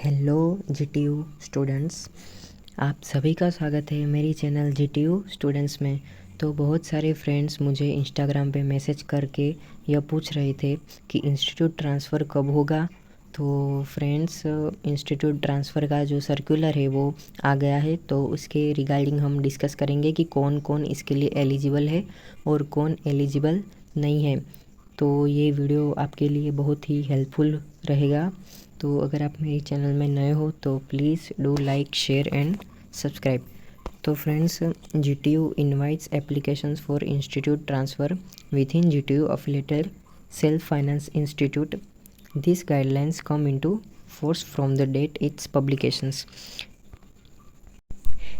Hello GTU students, आप सभी का स्वागत है मेरी चैनल जीटीयू स्टूडेंट्स में। तो बहुत सारे फ्रेंड्स मुझे इंस्टाग्राम पे मैसेज करके यह पूछ रहे थे कि इंस्टीट्यूट ट्रांसफ़र कब होगा। तो फ्रेंड्स, इंस्टीट्यूट ट्रांसफ़र का जो सर्कुलर है वो आ गया है, तो उसके रिगार्डिंग हम डिस्कस करेंगे कि कौन कौन इसके लिए एलिजिबल है और कौन एलिजिबल नहीं है। तो ये वीडियो आपके लिए बहुत ही हेल्पफुल रहेगा। तो अगर आप मेरे चैनल में नए हो तो please do like, share and subscribe. तो friends, GTU invites applications for institute transfer within GTU affiliated self finance institute. This guidelines come into force from the date its publications.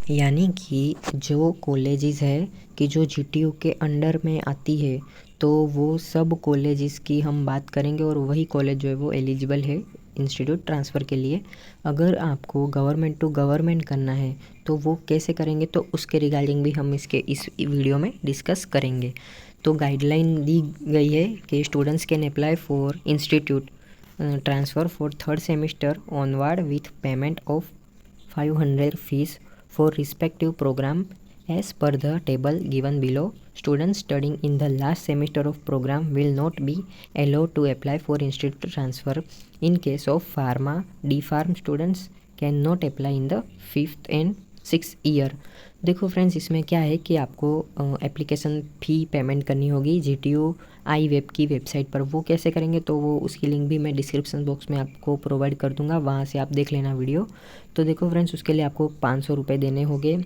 यानी कि जो colleges है कि जो GTU के under में आती है, तो वो सब कॉलेजेस की हम बात करेंगे और वही कॉलेज जो है वो एलिजिबल है इंस्टीट्यूट ट्रांसफ़र के लिए। अगर आपको गवर्नमेंट टू गवर्नमेंट करना है तो वो कैसे करेंगे, तो उसके रिगार्डिंग भी हम इस वीडियो में डिस्कस करेंगे। तो गाइडलाइन दी गई है कि students can apply for institute transfer for third semester onward with payment of 500 fees for respective program as per the table given below. Students studying in the last semester of program will not be allowed to apply for institute transfer. In case of pharma, D-Pharm students cannot apply in the 5th and 6th year. देखो friends, इसमें क्या है कि आपको application fee payment करनी होगी GTU आई web की website पर। वो कैसे करेंगे तो वो उसकी लिंक भी मैं डिस्क्रिप्शन बॉक्स में आपको प्रोवाइड कर दूंगा, वहाँ से आप देख लेना वीडियो। तो देखो फ्रेंड्स, उसके लिए आपको 500 रुपये देने होंगे।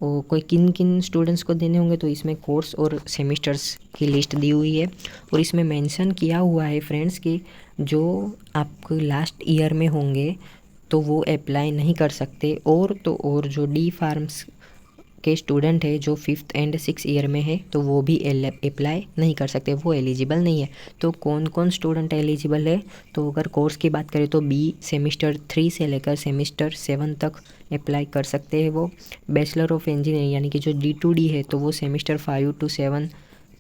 और कोई किन किन स्टूडेंट्स को देने होंगे तो इसमें कोर्स और सेमिस्टर्स की लिस्ट दी हुई है और इसमें मेंशन किया हुआ है फ्रेंड्स कि जो आपको लास्ट ईयर में होंगे तो वो अप्लाई नहीं कर सकते, और तो और जो डी फार्म्स के स्टूडेंट है जो 5th एंड 6th ईयर में है तो वो भी अप्लाई नहीं कर सकते, वो एलिजिबल नहीं है। तो कौन कौन स्टूडेंट एलिजिबल है, तो अगर कोर्स की बात करें तो बी सेमिस्टर 3 से लेकर सेमिस्टर 7 तक अप्लाई कर सकते हैं वो। बैचलर ऑफ इंजीनियरिंग यानी कि जो D2D है तो वो सेमिस्टर 5 to 7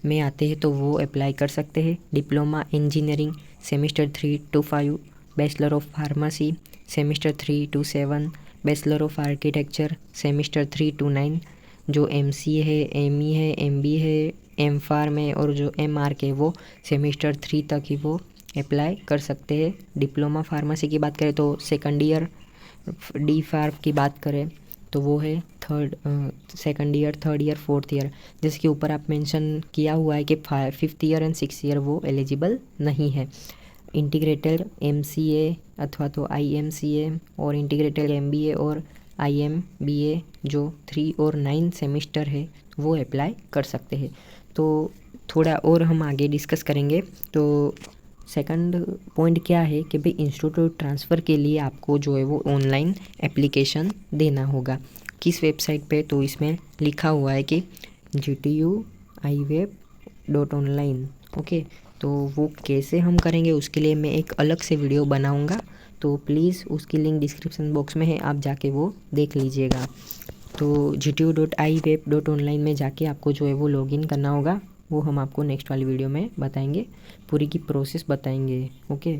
में आते हैं तो वो अप्लाई कर सकते हैं। Diploma engineering semester 3 to 5, bachelor of pharmacy semester 3 to 7, bachelor of architecture semester 3 to 9, जो MCA है, ME है, MB है, M.Pharm है और जो MArch है वो सेमिस्टर 3 तक ही वो अप्लाई कर सकते हैं। डिप्लोमा फार्मेसी की बात करें तो सेकंड ईयर, D.Pharm की बात करें तो वो है second year, third year, fourth year. जैसे कि ऊपर आप मेंशन किया हुआ है कि 5th year and 6th year वो एलिजिबल नहीं है। इंटीग्रेटेड MCA अथवा तो IMCA और इंटीग्रेटेड MBA और IMBA जो 3 और 9 सेमिस्टर है वो अप्लाई कर सकते हैं। तो थोड़ा और हम आगे डिस्कस करेंगे। तो सेकंड पॉइंट क्या है कि भाई इंस्टीट्यूट ट्रांसफ़र के लिए आपको जो है वो ऑनलाइन एप्लीकेशन देना होगा। किस वेबसाइट पे, तो इसमें लिखा हुआ है कि GTUiweb.online। ओके, तो वो कैसे हम करेंगे उसके लिए मैं एक अलग से वीडियो बनाऊंगा, तो प्लीज़ उसकी लिंक डिस्क्रिप्शन बॉक्स में है, आप जाके वो देख लीजिएगा। तो GTU.iweb.online में जाके आपको जो है वो लॉगिन करना होगा, वो हम आपको नेक्स्ट वाली वीडियो में बताएंगे, पूरी की प्रोसेस बताएंगे। ओके,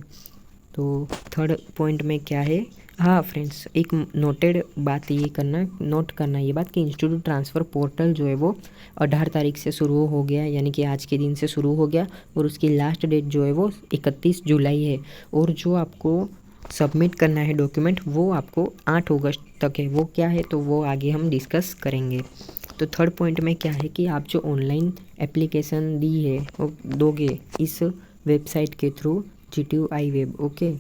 तो थर्ड पॉइंट में क्या है, हाँ फ्रेंड्स, एक नोट करना ये बात कि इंस्टीट्यूट ट्रांसफ़र पोर्टल जो है वो 18 तारीख से शुरू हो गया, यानी कि आज के दिन से शुरू हो गया और उसकी लास्ट डेट जो है वो 31 जुलाई है। और जो आपको सबमिट करना है डॉक्यूमेंट वो आपको 8 अगस्त तक है। वो क्या है तो वो आगे हम डिस्कस करेंगे। तो थर्ड पॉइंट में क्या है कि आप जो ऑनलाइन एप्लीकेशन दी है वो दोगे इस वेबसाइट के थ्रू GTUiweb। ओके,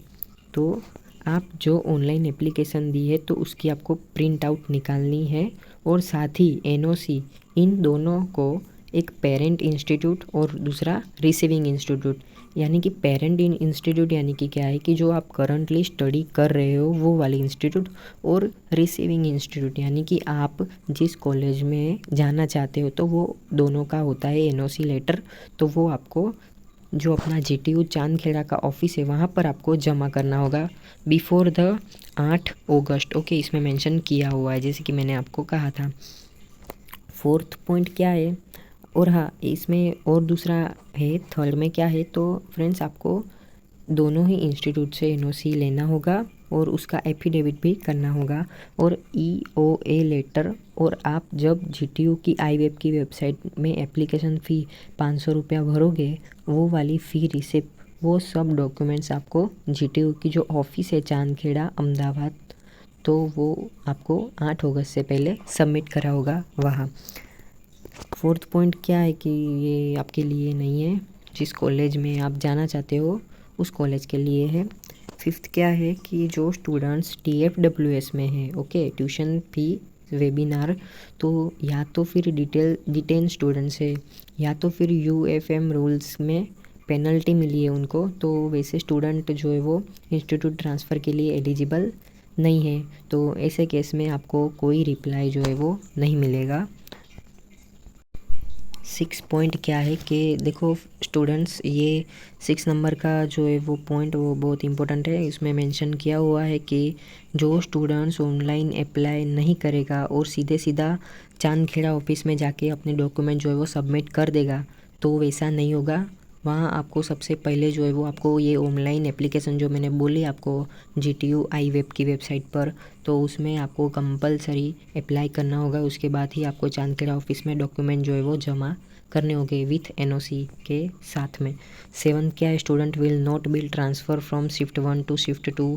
तो आप जो ऑनलाइन एप्लीकेशन दी है तो उसकी आपको प्रिंट आउट निकालनी है और साथ ही NOC, इन दोनों को एक पेरेंट इंस्टीट्यूट और दूसरा रिसीविंग इंस्टीट्यूट, यानी कि पेरेंट इंस्टीट्यूट यानी कि क्या है कि जो आप करंटली स्टडी कर रहे हो वो वाली इंस्टीट्यूट, और रिसीविंग इंस्टीट्यूट यानी कि आप जिस कॉलेज में जाना चाहते हो तो वो दोनों का होता है NOC लेटर। तो वो आपको जो अपना GTU चांदखेड़ा का ऑफिस है वहाँ पर आपको जमा करना होगा बिफोर द 8 अगस्त। ओके, इसमें मेंशन किया हुआ है जैसे कि मैंने आपको कहा था। फोर्थ पॉइंट क्या है, और हाँ इसमें और दूसरा है, थर्ड में क्या है तो फ्रेंड्स आपको दोनों ही इंस्टीट्यूट से एनओसी लेना होगा और उसका एफिडेविट भी करना होगा और ईओए लेटर। और आप जब जीटीयू की आईवेब की वेबसाइट में एप्लीकेशन फ़ी 500 रुपया भरोगे, वो वाली फ़ी रिसिप्ट, वो सब डॉक्यूमेंट्स आपको जीटीयू की जो ऑफिस है चांदखेड़ा अहमदाबाद, तो वो आपको 8 अगस्त से पहले सबमिट करा होगा वहाँ। फोर्थ पॉइंट क्या है कि ये आपके लिए नहीं है, जिस कॉलेज में आप जाना चाहते हो उस कॉलेज के लिए है। फिफ्थ क्या है कि जो स्टूडेंट्स TFWS में है, ओके, ट्यूशन फी वेबिनार, तो या तो फिर डिटेन स्टूडेंट्स है या तो फिर UFM रूल्स में पेनल्टी मिली है उनको, तो वैसे स्टूडेंट जो है वो इंस्टीट्यूट ट्रांसफ़र के लिए एलिजिबल नहीं है। तो ऐसे केस में आपको कोई रिप्लाई जो है वो नहीं मिलेगा। 6 पॉइंट क्या है कि देखो स्टूडेंट्स, ये 6 नंबर का जो है वो पॉइंट वो बहुत इंपॉर्टेंट है। इसमें मेंशन किया हुआ है कि जो स्टूडेंट्स ऑनलाइन अप्लाई नहीं करेगा और सीधे सीधा चांदखेड़ा ऑफिस में जाके अपने डॉक्यूमेंट जो है वो सबमिट कर देगा, तो वैसा नहीं होगा। वहाँ आपको सबसे पहले जो है वो आपको ये ऑनलाइन एप्लीकेशन जो मैंने बोली आपको जीटीयू आईवेब की वेबसाइट पर, तो उसमें आपको कंपलसरी अप्लाई करना होगा। उसके बाद ही आपको चांदखेड़ा ऑफिस में डॉक्यूमेंट जो है वो जमा करने होंगे विथ एनओसी के साथ में। 7 क्या है, student will not be transfer from shift 1 to shift 2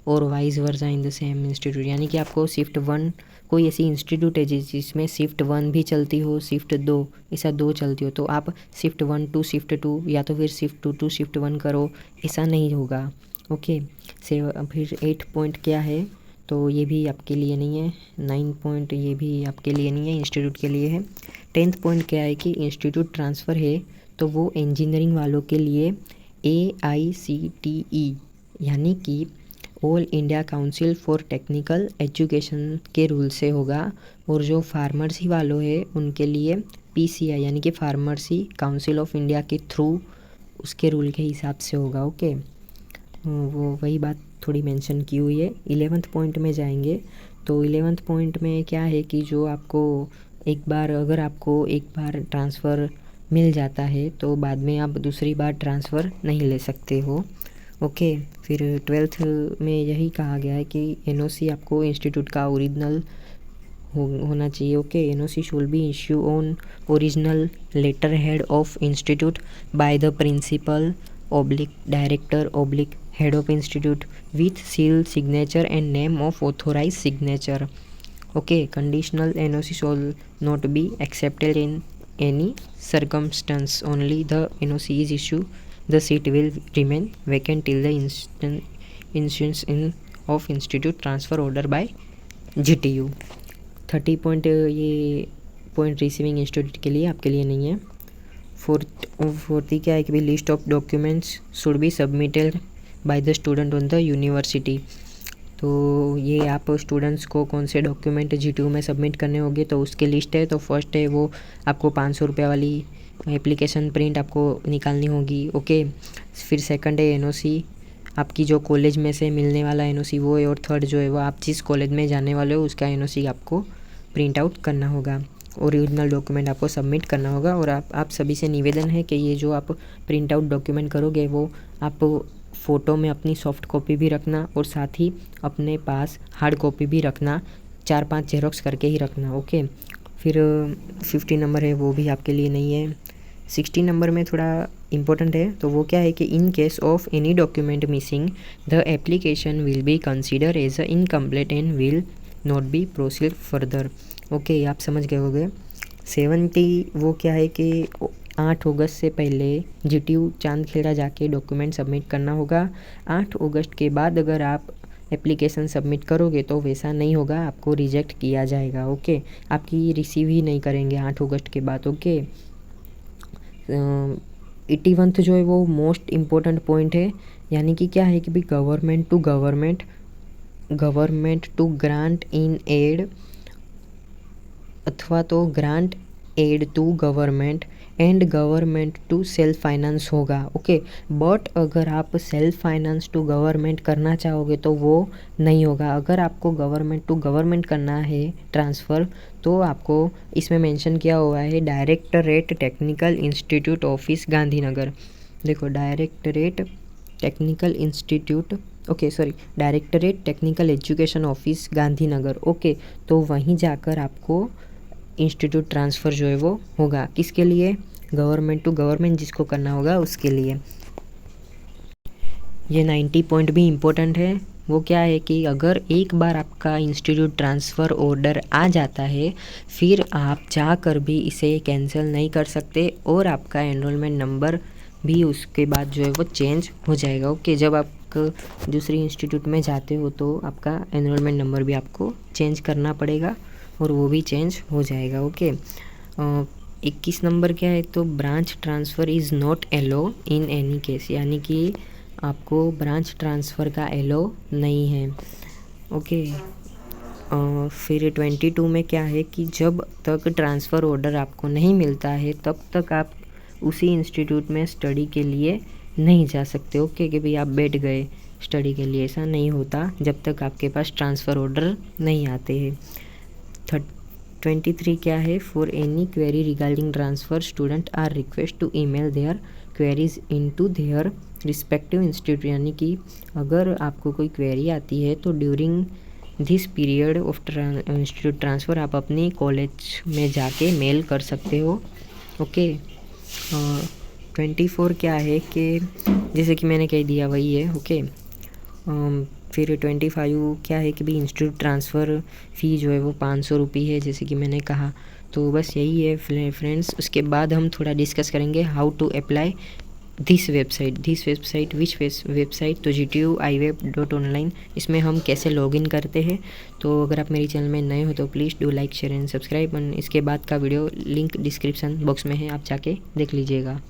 और vice versa in the same institute. यानी कि आपको शिफ्ट 1 कोई ऐसी इंस्टीट्यूट है जिसमें शिफ्ट 1 भी चलती हो, शिफ्ट 2, ऐसा 2 चलती हो, तो आप शिफ्ट 1 टू शिफ्ट 2 या तो फिर शिफ्ट 2 टू शिफ्ट 1 करो, ऐसा नहीं होगा। ओके, फिर 8 पॉइंट क्या है, तो ये भी आपके लिए नहीं है। 9 पॉइंट ये भी आपके लिए नहीं है, इंस्टीट्यूट के लिए है। 10th पॉइंट क्या है कि इंस्टीट्यूट ट्रांसफ़र है तो वो इंजीनियरिंग वालों के लिए AICTE यानी कि all India council for technical education के रूल से होगा, और जो फार्मेसी वालों है उनके लिए PCI यानी कि फार्मेसी काउंसिल ऑफ इंडिया के थ्रू उसके रूल के हिसाब से होगा। ओके, वो वही बात थोड़ी मेंशन की हुई है। 11th पॉइंट में जाएंगे, तो 11th पॉइंट में क्या है कि जो आपको अगर आपको एक बार ट्रांसफ़र मिल जाता है तो बाद में आप दूसरी बार ट्रांसफ़र नहीं ले सकते हो। ओके, फिर 12th में यही कहा गया है कि एनओसी आपको इंस्टीट्यूट का ओरिजिनल होना चाहिए। Okay, NOC should be issue on original letter head of institute by the principal director head of institute with seal signature and name of authorise signature. Okay, conditional NOC shall not be accepted in any circumstance. Only the NOC is issued, the seat will remain vacant till the instance of institute transfer order by GTU। 30 point, ये point receiving institute के लिए, आपके लिए नहीं है। Fourth क्या है कि list of documents should be submitted by the student on the university. तो ये आप स्टूडेंट्स को कौन से डॉक्यूमेंट GTU में सबमिट करने होंगे, तो उसकी लिस्ट है। तो फर्स्ट है वो आपको 500 रुपये वाली एप्लीकेशन प्रिंट आपको निकालनी होगी। ओके, फिर सेकंड है NOC, आपकी जो कॉलेज में से मिलने वाला NOC वो है। और थर्ड जो है वो आप जिस कॉलेज में जाने वाले हो उसका NOC आपको प्रिंट आउट करना होगा, ओरिजिनल डॉक्यूमेंट आपको सबमिट करना होगा। और आप सभी से निवेदन है कि ये जो आप प्रिंट आउट डॉक्यूमेंट करोगे वो आप फ़ोटो में अपनी सॉफ्ट कॉपी भी रखना और साथ ही अपने पास हार्ड कॉपी भी रखना, 4-5 जेरोक्स करके ही रखना। ओके, फिर 50 नंबर है वो भी आपके लिए नहीं है। 60 नंबर में थोड़ा इम्पोर्टेंट है, तो वो क्या है कि in case of any document missing the application will be consider as a incomplete and will not be proceed further. Okay, आप समझ गए होंगे। 70 वो क्या है कि 8 अगस्त से पहले GTU चांदखेड़ा जाके डॉक्यूमेंट सबमिट करना होगा। 8 अगस्त के बाद अगर आप एप्लीकेशन सबमिट करोगे तो वैसा नहीं होगा, आपको रिजेक्ट किया जाएगा। ओके, आपकी रिसीव ही नहीं करेंगे 8 अगस्त के बाद। ओके, 81 जो है वो मोस्ट इम्पोर्टेंट पॉइंट है, यानी कि क्या है कि भाई government to grant in aid अथवा तो grant aid to government and government to self finance होगा। ओके, बट अगर आप सेल्फ फाइनेंस टू गवर्नमेंट करना चाहोगे तो वो नहीं होगा। अगर आपको गवर्नमेंट टू गवर्नमेंट करना है ट्रांसफ़र, तो आपको इसमें मेंशन किया हुआ है directorate technical institute office Gandhinagar. देखो, directorate technical institute, okay sorry, directorate technical education office Gandhinagar, okay. तो वहीं जाकर आपको इंस्टीट्यूट ट्रांसफ़र जो है वो होगा। किसके लिए? गवर्नमेंट टू गवर्नमेंट जिसको करना होगा उसके लिए। ये 90 पॉइंट भी इम्पोर्टेंट है। वो क्या है कि अगर एक बार आपका इंस्टीट्यूट ट्रांसफ़र ऑर्डर आ जाता है, फिर आप जाकर भी इसे कैंसिल नहीं कर सकते और आपका एनरोलमेंट नंबर भी उसके बाद जो है वो चेंज हो जाएगा, ओके। जब आप दूसरी इंस्टीट्यूट में जाते हो तो आपका एनरोलमेंट नंबर भी आपको चेंज करना पड़ेगा और वो भी चेंज हो जाएगा, ओके। 21 नंबर क्या है? तो branch transfer is not allow in any case, यानी कि आपको ब्रांच ट्रांसफ़र का एलो नहीं है, ओके। फिर 22 में क्या है कि जब तक ट्रांसफ़र ऑर्डर आपको नहीं मिलता है तब तक आप उसी इंस्टीट्यूट में स्टडी के लिए नहीं जा सकते, ओके। कि भाई आप बैठ गए स्टडी के लिए, ऐसा नहीं होता जब तक आपके पास ट्रांसफ़र ऑर्डर नहीं आते हैं। 23 क्या है? For any query regarding transfer student are request to email their queries into their respective institute, यानी कि अगर आपको कोई क्वेरी आती है तो during this period of institute transfer आप अपनी कॉलेज में जाके मेल कर सकते हो, ओके। 24 क्या है कि जैसे कि मैंने कह दिया वही है, ओके। फिर 25 क्या है कि भाई इंस्टीट्यूट ट्रांसफ़र फ़ी जो है वो 500 रुपये है, जैसे कि मैंने कहा। तो बस यही है फ्रेंड्स। उसके बाद हम थोड़ा डिस्कस करेंगे how to apply this website which website, तो gtu.iweb.online, इसमें हम कैसे लॉगिन करते हैं। तो अगर आप मेरे चैनल में नए हो तो please do like share and subscribe. इसके बाद का वीडियो लिंक डिस्क्रिप्शन बॉक्स में है, आप जाके देख लीजिएगा।